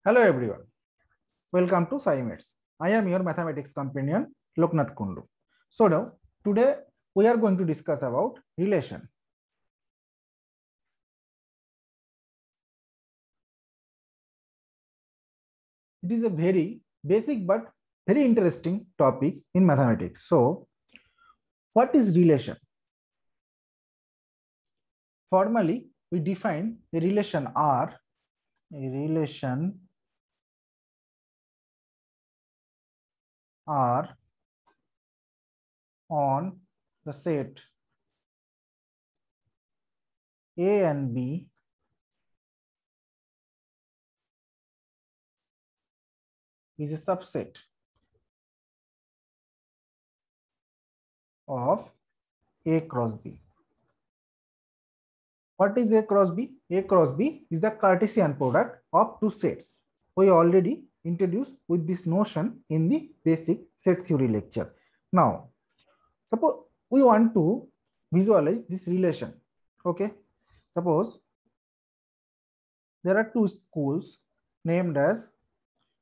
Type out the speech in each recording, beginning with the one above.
Hello everyone, welcome to SciMates. I am your mathematics companion Loknath Kundu. So now today we are going to discuss about relation. It is a very basic but very interesting topic in mathematics. So what is relation? Formally we define a relation R, on the set A and B is a subset of A cross B. What is A cross B? A cross B is the Cartesian product of two sets. We already introduced with this notion in the basic set theory lecture. Now, suppose we want to visualize this relation. Okay, suppose there are two schools named as,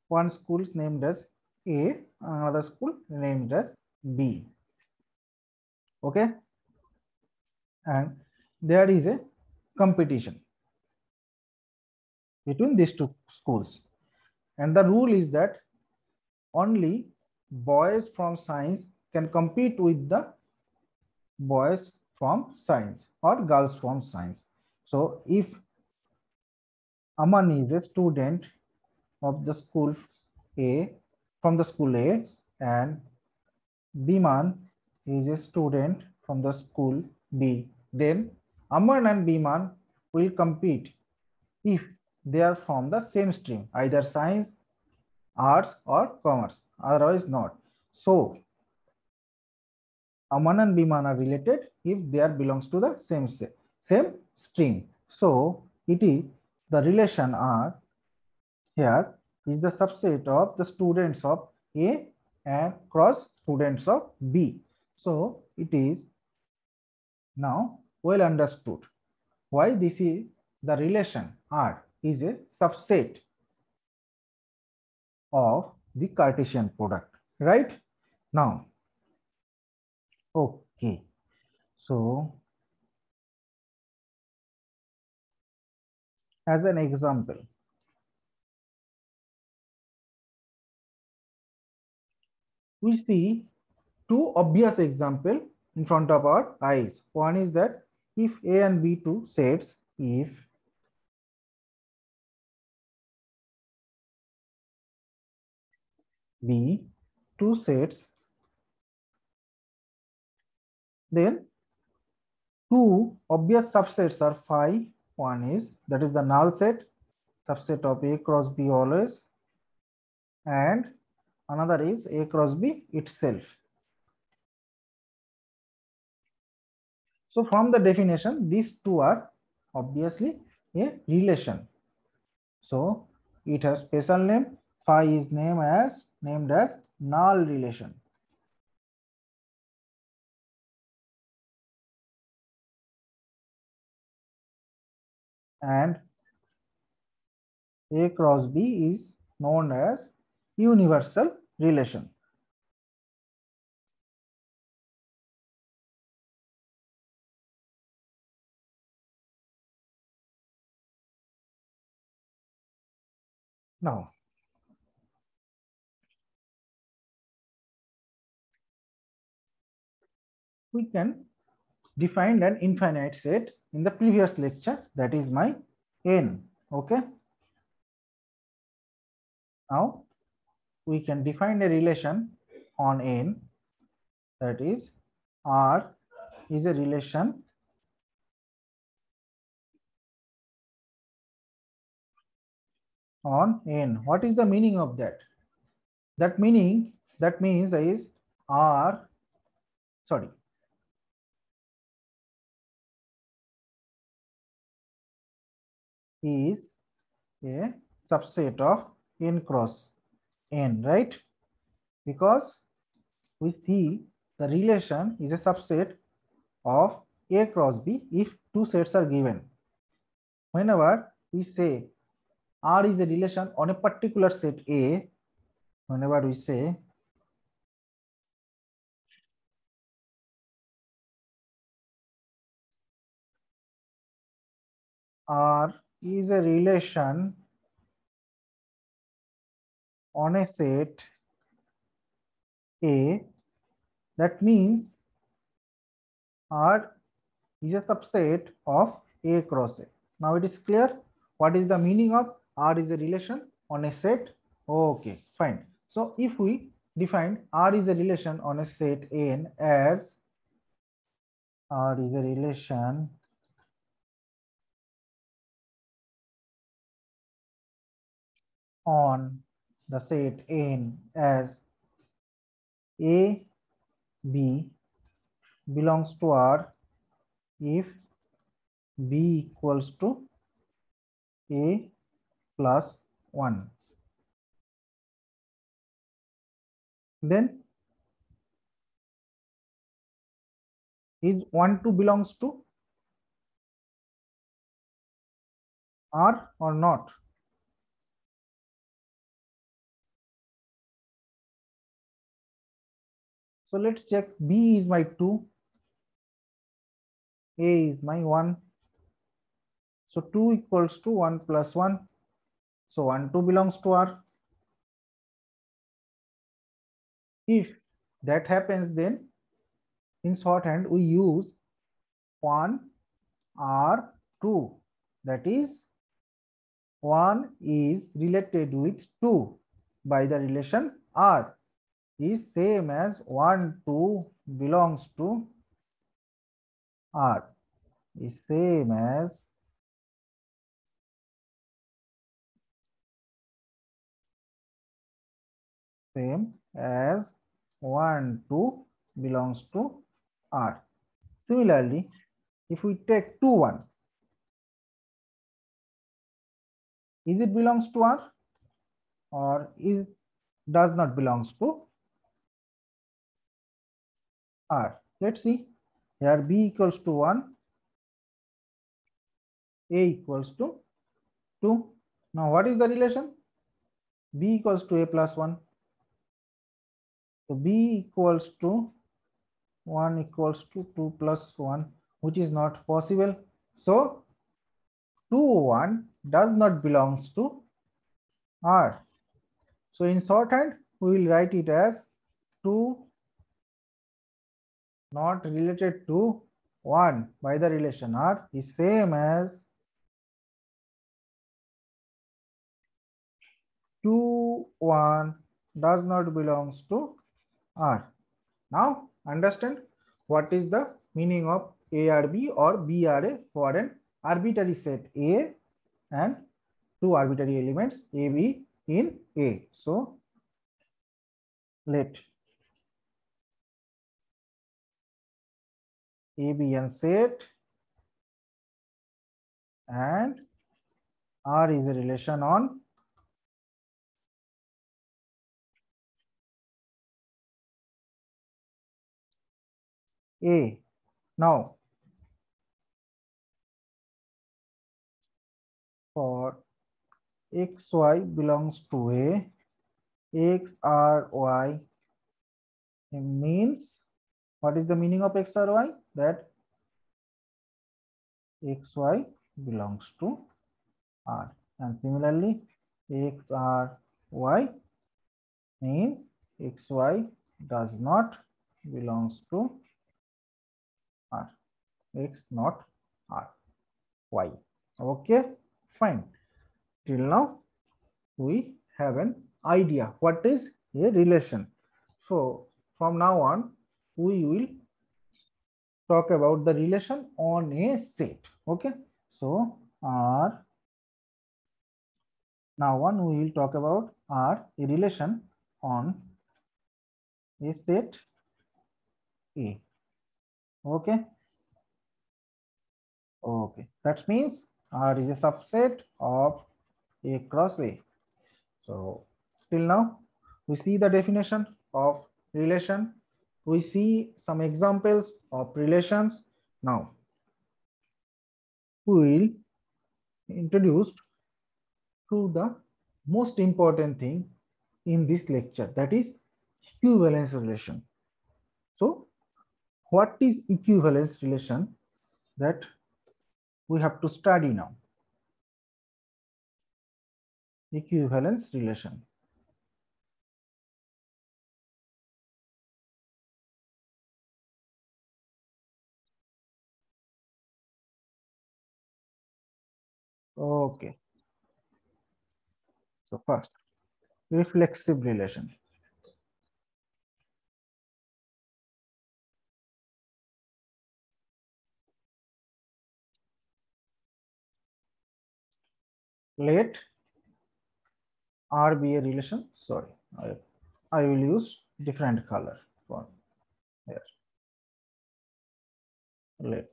one school is named as A, another school named as B. Okay, and there is a competition between these two schools, and the rule is that only boys from science can compete with the boys from science or girls from science. So if Aman is a student of the school A, from the school A, and Biman is a student from the school B, then Aman and Biman will compete if they are from the same stream, either science, arts or commerce, otherwise not. So Aman and Biman are related if they are belongs to the same stream. So it is the relation R here is the subset of the students of A and cross students of B. So it is now well understood why this is the relation R is a subset of the Cartesian product, right? Now, okay, so as an example, we see two obvious examples in front of our eyes. One is that if A and B two sets, if B two sets, then two obvious subsets are phi. One is that is the null set, subset of A cross B always, and another is A cross B itself. So from the definition, these two are obviously a relation. So it has special name. Phi is named as null relation. And A cross B is known as universal relation. Now, we can define an infinite set in the previous lecture, that is my n. Okay. Now, we can define a relation on n, that is R is a relation on n. What is the meaning of that? That means is R, sorry, is a subset of n cross n, right? Because we see the relation is a subset of A cross B if two sets are given. Whenever we say R is a relation on a particular set A. Whenever we say R is a relation on a set A, that means R is a subset of A cross A. Now it is clear what is the meaning of R is a relation on a set. Okay, fine. So if we define R is a relation on a set N as R is a relation on the set N as A, B belongs to R if B equals to A plus 1. Then is 1 2 belongs to R or not? So let's check. B is my 2, A is my 1. So 2 equals to 1 plus 1. So 1 2 belongs to R. If that happens, then in shorthand we use 1 R 2. That is 1 is related with 2 by the relation R is same as 1 2 belongs to R is same as 1 2 belongs to R. Similarly, if we take 2 1, is it belongs to R or is does not belongs to R? Let's see. Here B equals to 1, A equals to 2. Now what is the relation? B equals to A plus 1. So B equals to 1 equals to 2 plus 1, which is not possible. So 2 1 does not belongs to R. So in shorthand, we will write it as 2 not related to 1 by the relation R is same as 2 1 does not belongs to R. Now understand what is the meaning of ARB or BRA for an arbitrary set A and two arbitrary elements AB in A. So let A be a set and R is a relation on A. Now for XY belongs to A, XRY means, what is the meaning of XRY? That XY belongs to R, and similarly XRY means XY does not belongs to R, X not R, Y. Okay, fine. Till now we have an idea what is a relation. So from now on we will talk about the relation on a set. Okay, so R, now on we will talk about R, a relation on a set A. Okay, okay, that means R is a subset of A cross A. So till now we see the definition of relation, we see some examples of relations. Now we will introduce to the most important thing in this lecture, that is equivalence relation. So what is equivalence relation that we have to study now? Equivalence relation. Okay. So first, reflexive relation. Let R be a relation. Sorry, I will use different color for here. Let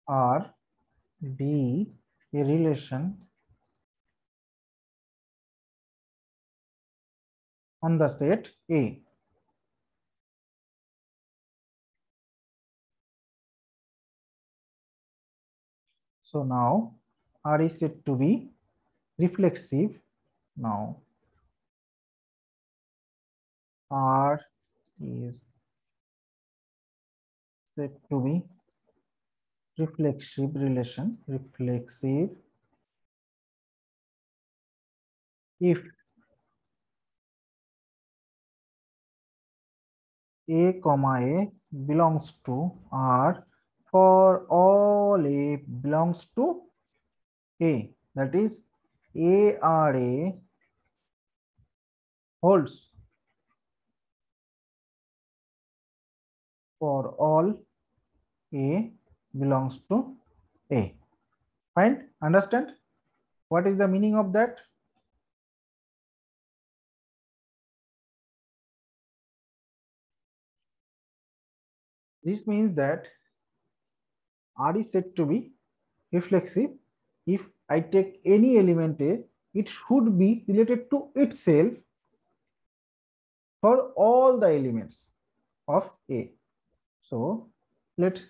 R be a relation on the set A. So now R is said to be reflexive. Now R is said to be reflexive relation, reflexive if A comma A belongs to R for all A belongs to A, that is ARA holds for all A belongs to A. Fine, understand what is the meaning of that? This means that R is said to be reflexive if I take any element A, it should be related to itself for all the elements of A. So let's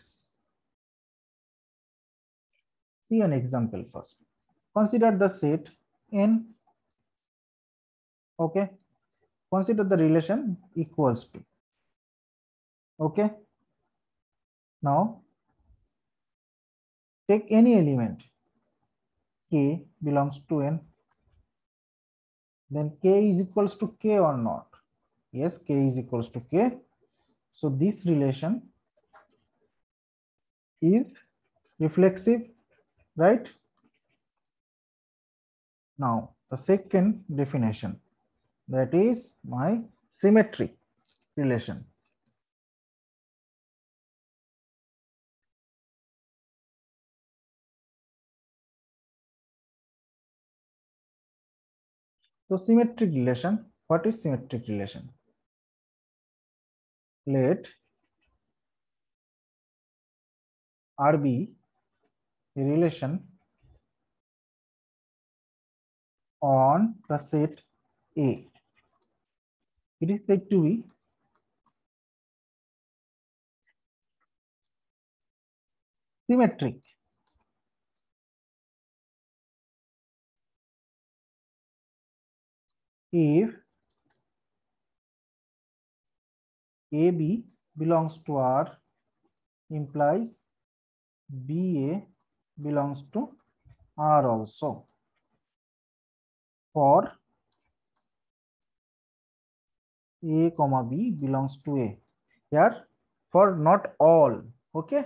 see an example first. Consider the set N. Okay. Consider the relation equals to. Okay. Now take any element K belongs to N. Then K is equals to K or not? Yes, K is equals to K. So this relation is reflexive, right? Now the second definition, that is my symmetry relation. So symmetric relation, what is symmetric relation? Let R be a relation on the set A. It is said to be symmetric if AB belongs to R implies BA belongs to R also for A comma B belongs to A. Here for not all. Okay.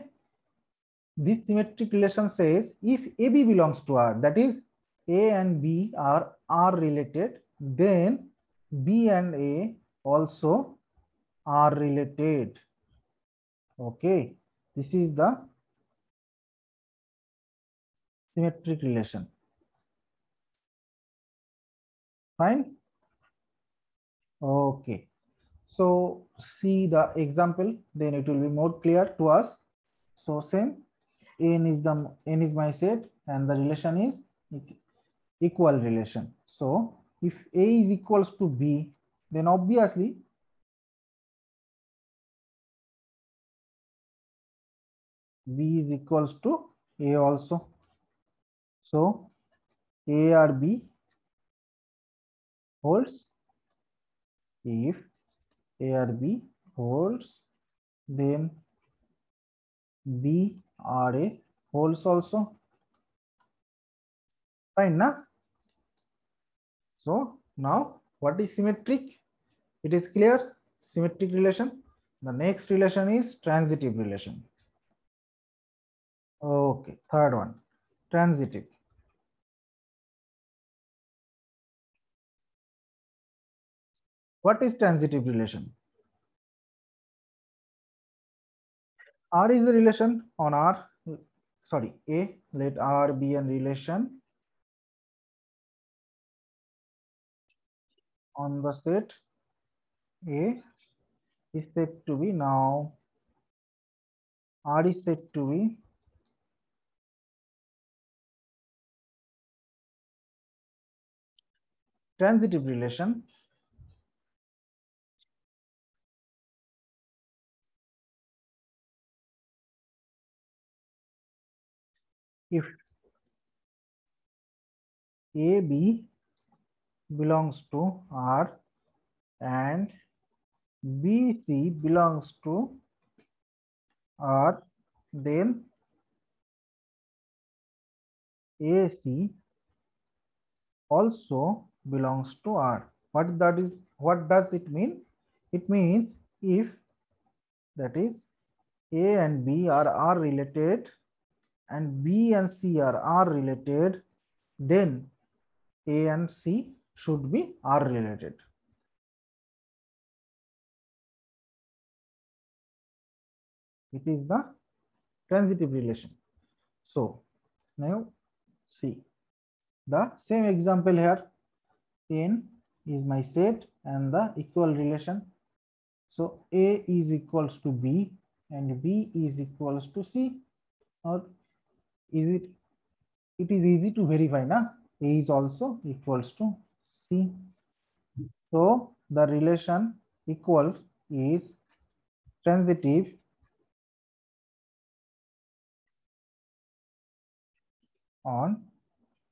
This symmetric relation says if AB belongs to R, that is A and B are R related, then B and A also are related. Okay. This is the symmetric relation. Fine. Okay. So see the example, then it will be more clear to us. So same, N is my set and the relation is equal relation. So if A is equals to B, then obviously B is equals to A also. So A or B holds. If A or B holds, then B or A holds also. Fine, na? So now what is symmetric? It is clear. Symmetric relation. The next relation is transitive relation. Okay, third one, transitive. What is transitive relation? R is a relation on R, sorry, A, let R be a relation on the set A is said to be, now R is said to be transitive relation if AB belongs to R and BC belongs to R, then AC also belongs to R. What does it mean? It means if, that is, A and B are R related and B and C are R related, then A and C should be R related. It is the transitive relation. So now see the same example here. N is my set and the equal relation. So A is equals to B and B is equals to C. Or is it? It is easy to verify, na? A is also equals to C. So the relation equal is transitive on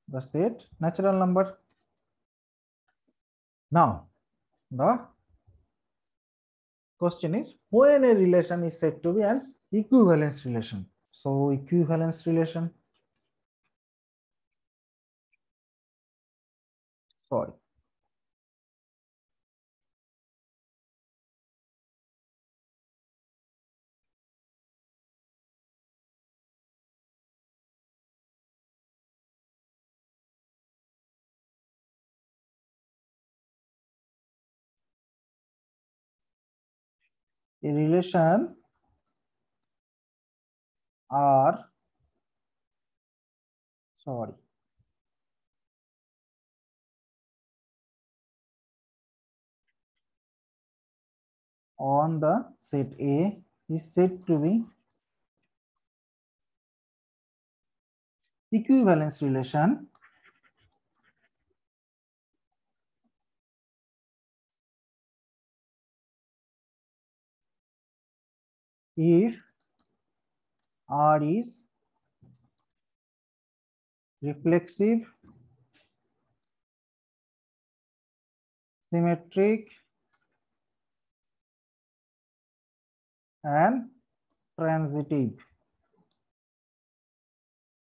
the set natural number. Now the question is, when a relation is said to be an equivalence relation. So equivalence relation, sorry, a relation R, sorry, on the set A is said to be equivalence relation if R is reflexive, symmetric and transitive.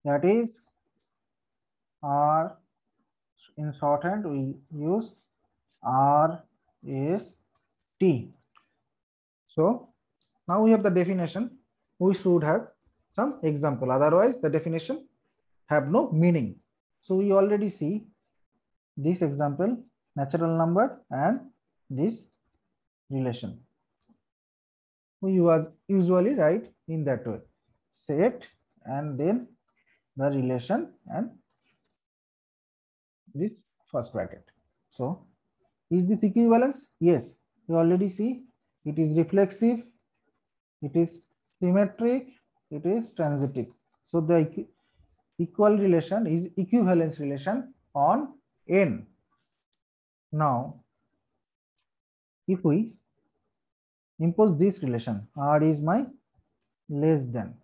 That is, R, in shorthand we use RST. So now we have the definition. We should have some example, otherwise the definition have no meaning. So we already see this example, natural number and this relation. We was usually write in that way, set and then the relation and this first bracket. So is this equivalence? Yes, you already see it is reflexive, it is symmetric, it is transitive. So the equal relation is equivalence relation on N. Now if we impose this relation, R is my less than,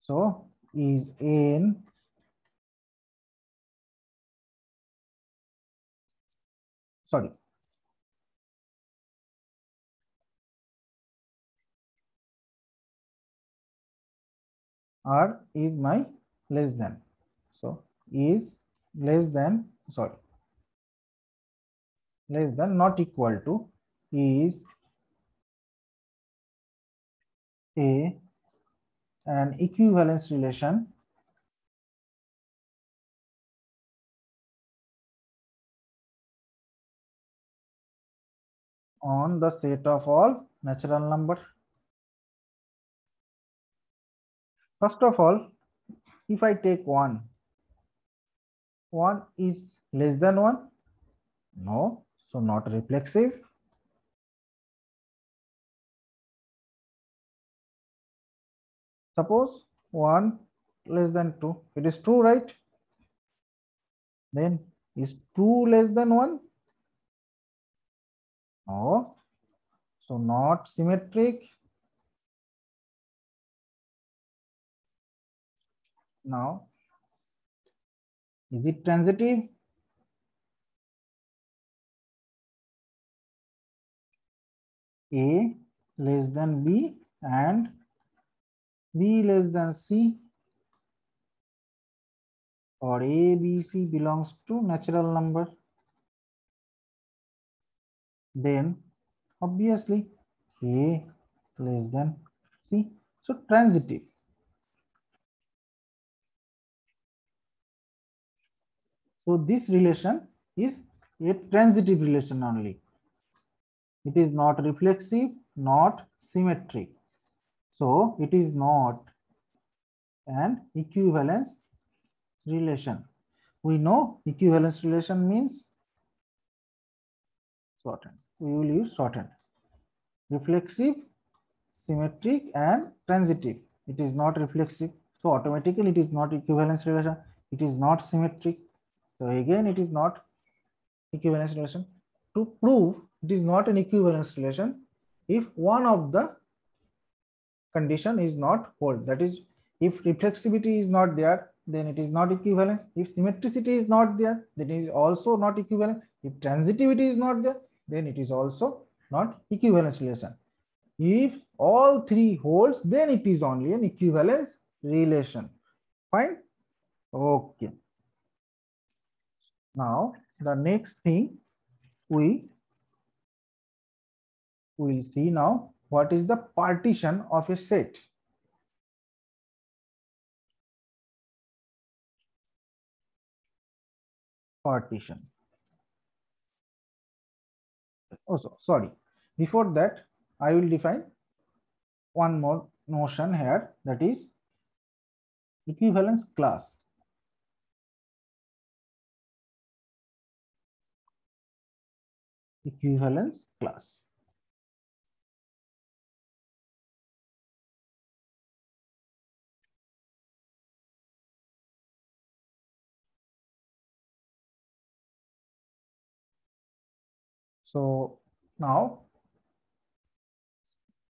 So is n sorry r is my less than. So is less than sorry less than not equal to is a an equivalence relation on the set of all natural number. First of all, if I take 1, 1 is less than 1? No, so not reflexive. Suppose 1 less than 2, it is true, right? Then is 2 less than 1? No, so not symmetric. Now, is it transitive? A less than B and B less than C, or A, B, C belongs to natural number. Then obviously A less than C. So transitive. So this relation is a transitive relation only. It is not reflexive, not symmetric. So it is not an equivalence relation. We know equivalence relation means shorthand. We will use shorthand. Reflexive, symmetric, and transitive. It is not reflexive. So automatically it is not equivalence relation. It is not symmetric. So again, it is not equivalence relation. To prove it is not an equivalence relation, if one of the condition is not hold, that is, if reflexivity is not there, then it is not equivalent. If symmetricity is not there, then it is also not equivalent. If transitivity is not there, then it is also not equivalence relation. If all three holds, then it is only an equivalence relation. Fine. Okay. Now the next thing we will see now, what is the partition of a set. Partition. Oh, sorry. Before that, I will define one more notion here, that is equivalence class. Equivalence class. So now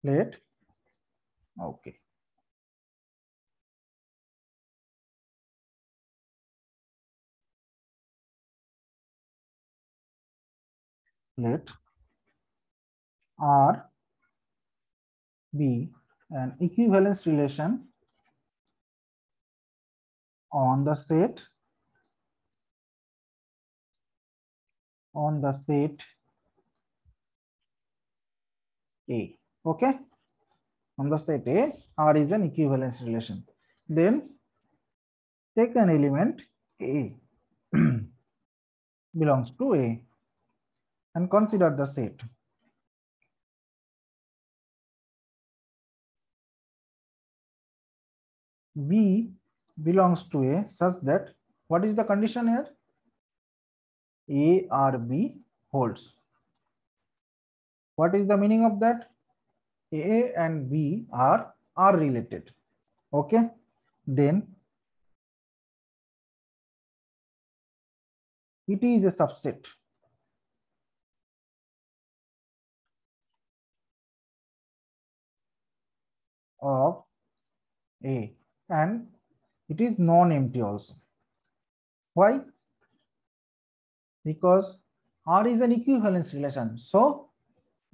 let okay. Let R be an equivalence relation on the set A. Okay, on the set A, R is an equivalence relation. Then take an element A belongs to A and consider the set. B belongs to A such that, what is the condition here? A or B holds. What is the meaning of that? A and B are related. Okay. Then it is a subset of A. and it is non-empty also. Why? Because R is an equivalence relation. So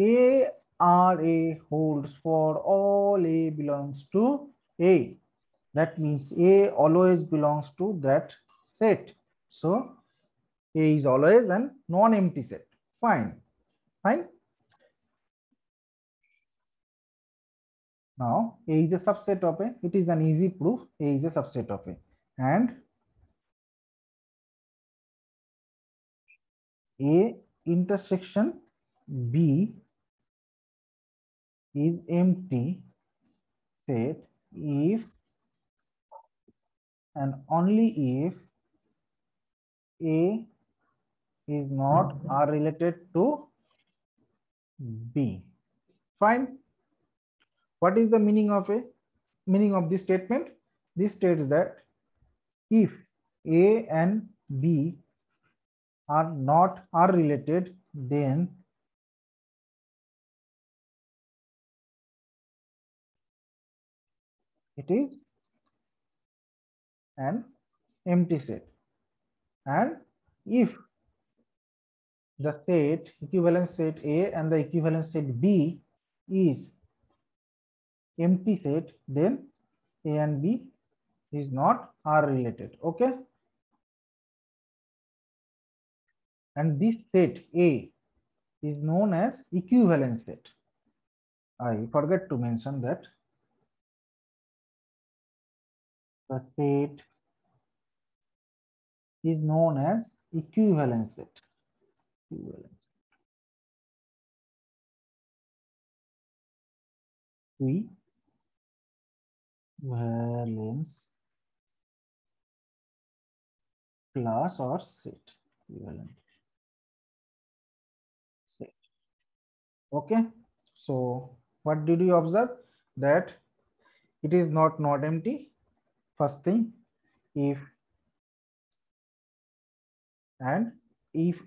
A R A holds for all A belongs to A. That means A always belongs to that set. So A is always an non-empty set. Fine. Fine. Now A is a subset of A. It is an easy proof. A is a subset of A. And A intersection B is empty set if and only if A is not R related to B. Fine. What is the meaning of this statement? This states that if A and B are not R related, then it is an empty set. And if the set equivalence set A and the equivalence set B is empty set, then A and B is not R related. Okay. And this set A is known as equivalence set. I forgot to mention that the set is known as equivalence set. Equivalence class or set. Equivalent set. Okay. So what did you observe? That it is not empty. First thing, if A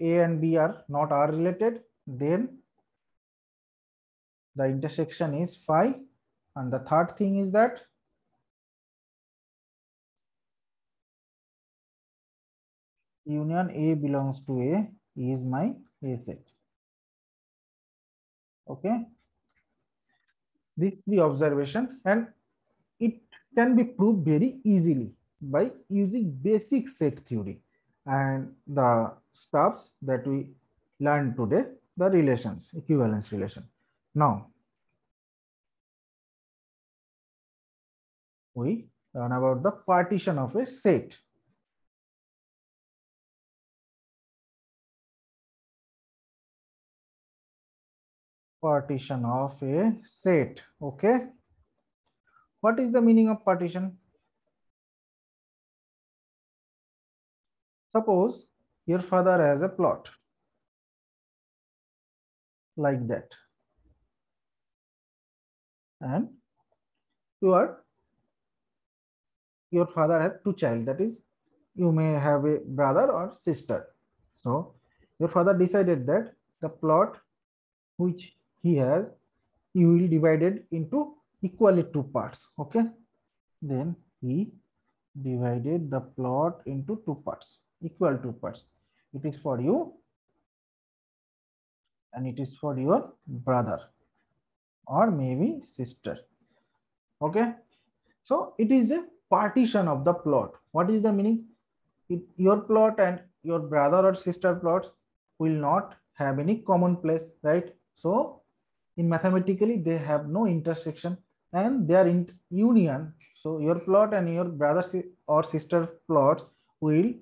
and B are not R related, then the intersection is phi. And the third thing is that union A belongs to A is my A set. Okay. These three observation, and it can be proved very easily by using basic set theory and the stuffs that we learned today, the relations, equivalence relation. Now we learn about the partition of a set. Partition of a set. Okay. What is the meaning of partition? Suppose your father has a plot like that, and your father has two child, that is, you may have a brother or sister. So your father decided that the plot which he has, you will divide it into equally two parts. Okay. Then he divided the plot into two parts, equal two parts. It is for you and it is for your brother or maybe sister. Okay. So it is a partition of the plot. What is the meaning? Your plot and your brother or sister plots will not have any common place, right? So in mathematically they have no intersection and they are in union. So your plot and your brother or sister plots will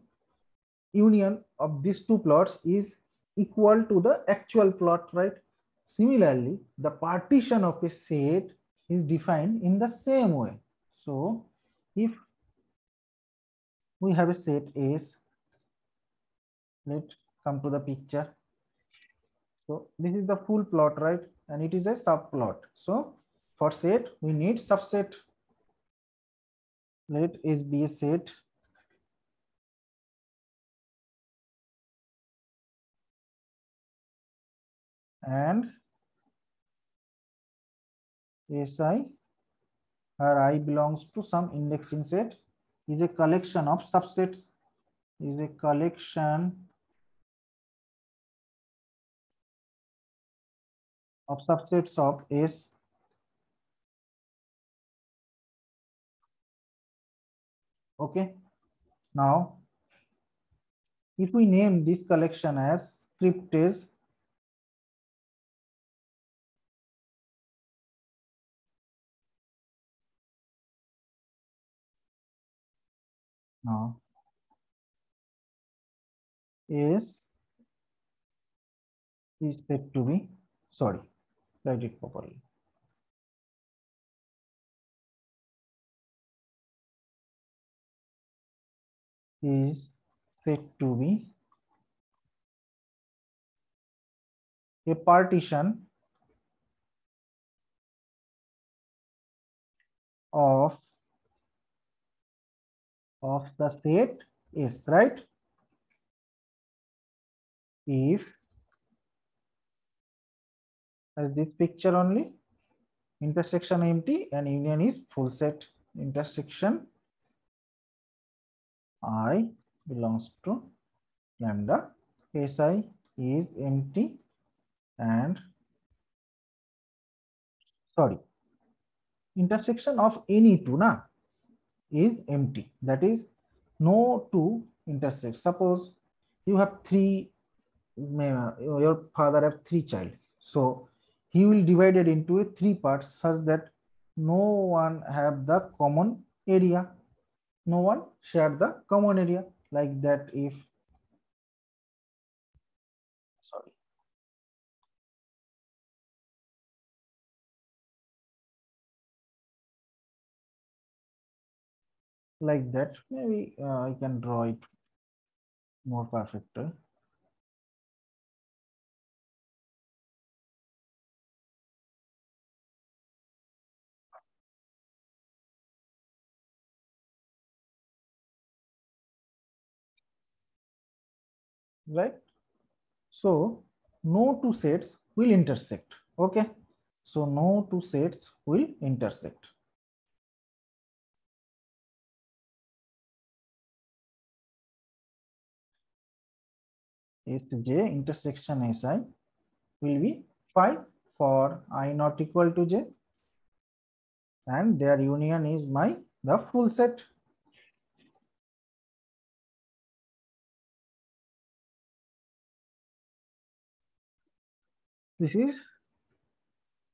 union of these two plots is equal to the actual plot, right? Similarly, the partition of a set is defined in the same way. So if we have a set S, let's come to the picture. So this is the full plot, right? And it is a subplot. So for set, we need subset. Let S be a set. And Si where I belongs to some indexing set is a collection of subsets, is a collection of subsets of S. Okay. Now, if we name this collection as script S, now S is said to be, sorry, write it properly. Is said to be a partition of the set S, right? If, as this picture only, intersection empty and union is full set, intersection I belongs to lambda, Si is empty and, sorry, intersection of any two na is empty, that is no two intersect. Suppose you have three, your father have three child, so he will divide it into three parts such that no one have the common area, no one share the common area, like that. If, sorry, like that, maybe I can draw it more perfectly. Right, so no two sets will intersect. Okay, so no two sets will intersect. Sj intersection Si will be phi for I not equal to j, and their union is my the full set. This is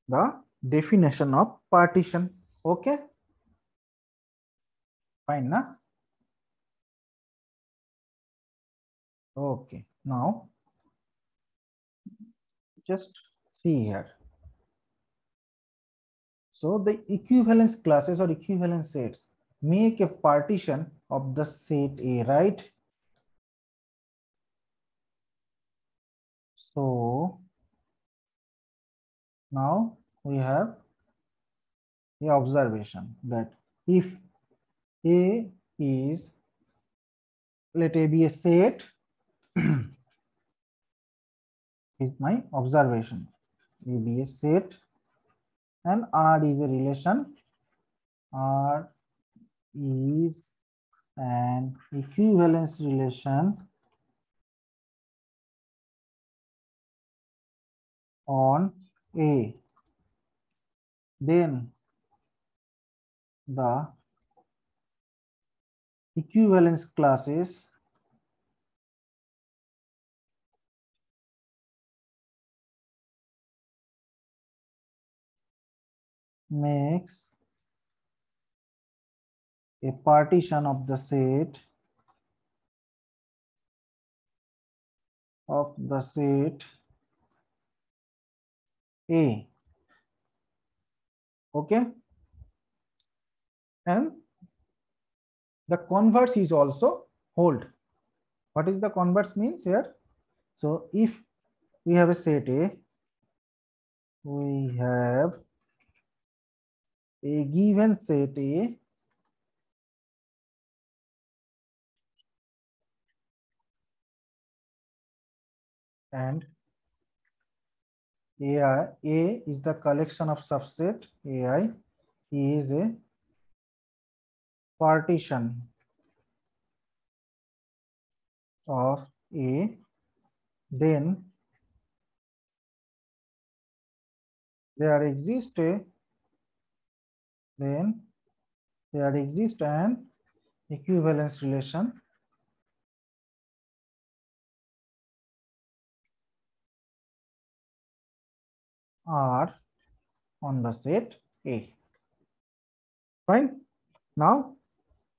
the definition of partition. Okay, fine na? Okay, now just see here. So the equivalence classes or equivalence sets make a partition of the set A, right? So now we have a observation that if A is, let A be a set, is my observation. A be a set and R is a relation. R is an equivalence relation on A. Then the equivalence classes makes a partition of the set A. Okay, and the converse is also hold. What is the converse means here? So if we have a set A, we have a given set A and A is the collection of subset. AI is a partition of A, then there exists an equivalence relation R on the set A. Fine. Now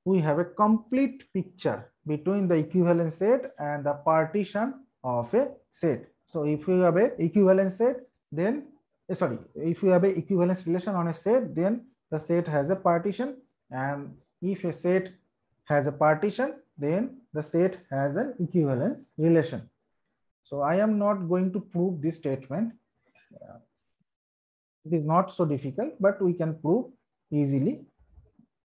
we have a complete picture between the equivalence set and the partition of a set. So if you have a equivalence set, then if you have a equivalence relation on a set, then the set has a partition, and if a set has a partition, then the set has an equivalence relation. So I am not going to prove this statement. It is not so difficult, but we can prove easily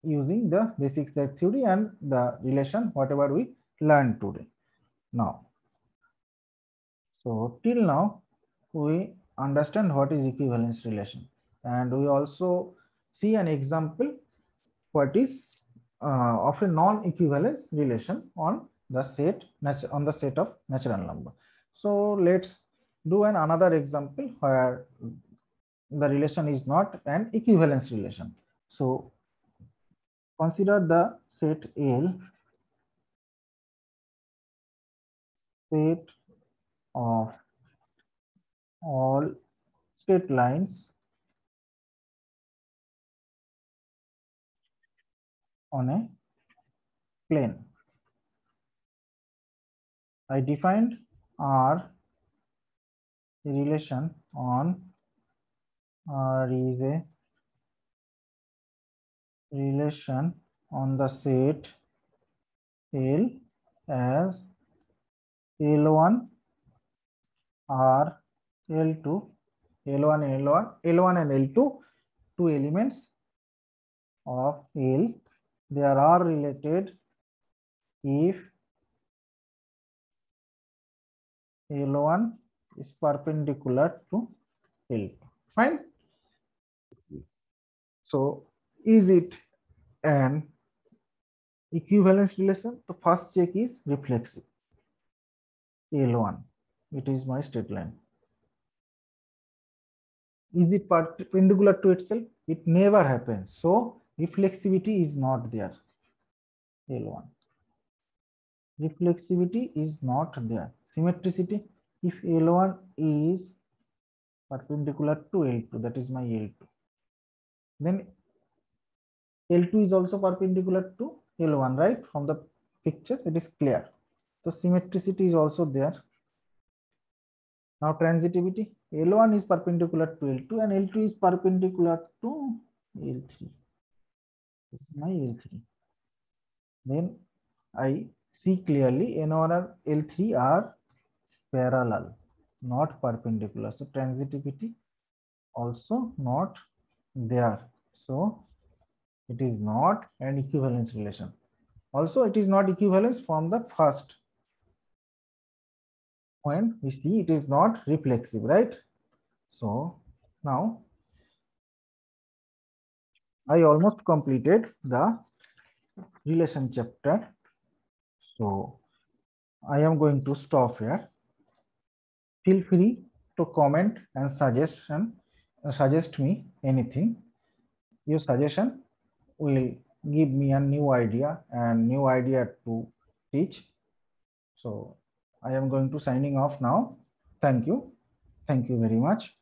using the basic set theory and the relation whatever we learned today. Now, so till now we understand what is equivalence relation, and we also see an example what is of a non-equivalence relation on the set of natural number. So let's do another example where the relation is not an equivalence relation. So consider the set L, set of all straight lines on a plane. I defined R relation on R is a relation on the set L as L1 R L2, L1 and L2, two elements of L. They are all related if L1 is perpendicular to L2. Fine. So is it an equivalence relation? The first check is reflexive. L1, it is my straight line. Is it perpendicular to itself? It never happens. So reflexivity is not there. L1. Reflexivity is not there. Symmetricity, if L1 is perpendicular to L2, that is my L2. Then L2 is also perpendicular to L1, right? From the picture, it is clear. So symmetricity is also there. Now transitivity, L1 is perpendicular to L2 and L2 is perpendicular to L3. This is my L3. Then I see clearly N1 and L3 are parallel, not perpendicular. So transitivity also not there. So it is not an equivalence relation. Also, it is not equivalence from the first point. We see it is not reflexive, right? So now I almost completed the relation chapter. So I am going to stop here. Feel free to comment and suggest me anything. Your suggestion will give me a new idea to teach. So I am going to signing off now. Thank you. Thank you very much.